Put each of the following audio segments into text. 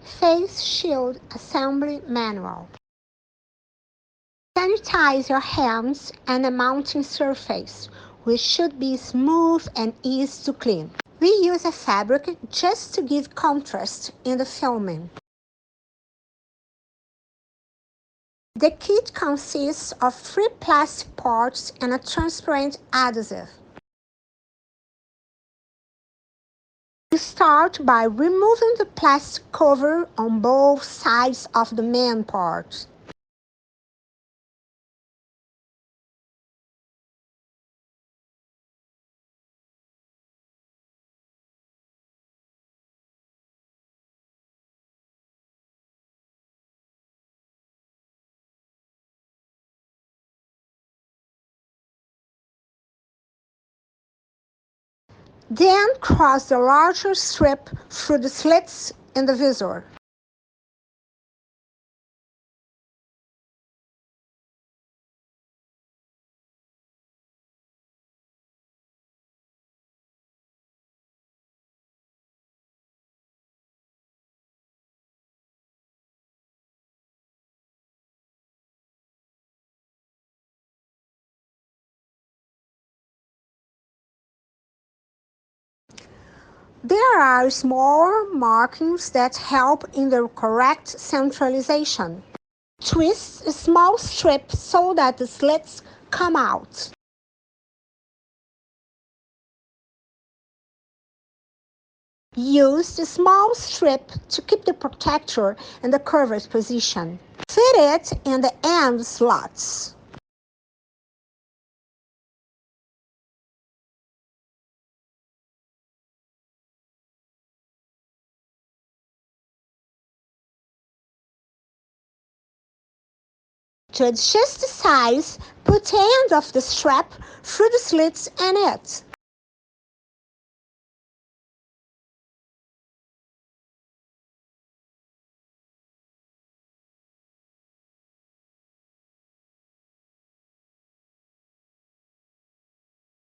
Face Shield Assembly Manual. Sanitize your hands and the mounting surface, which should be smooth and easy to clean. We use a fabric just to give contrast in the filming. The kit consists of 3 plastic parts and a transparent adhesive. You start by removing the plastic cover on both sides of the main part. Then cross the larger strip through the slits in the visor. There are small markings that help in the correct centralization. Twist a small strip so that the slits come out. Use the small strip to keep the protector in the curved position. Fit it in the end slots. To adjust the size, put the end of the strap through the slits in it.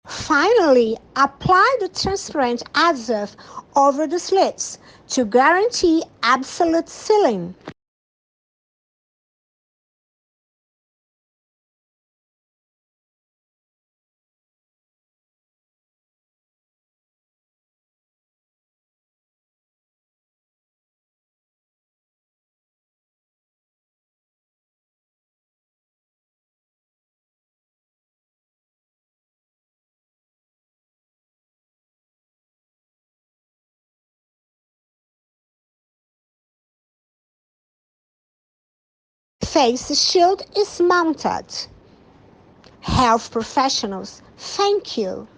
Finally, apply the transparent adhesive over the slits to guarantee absolute sealing. Face shield is mounted. Health professionals, thank you.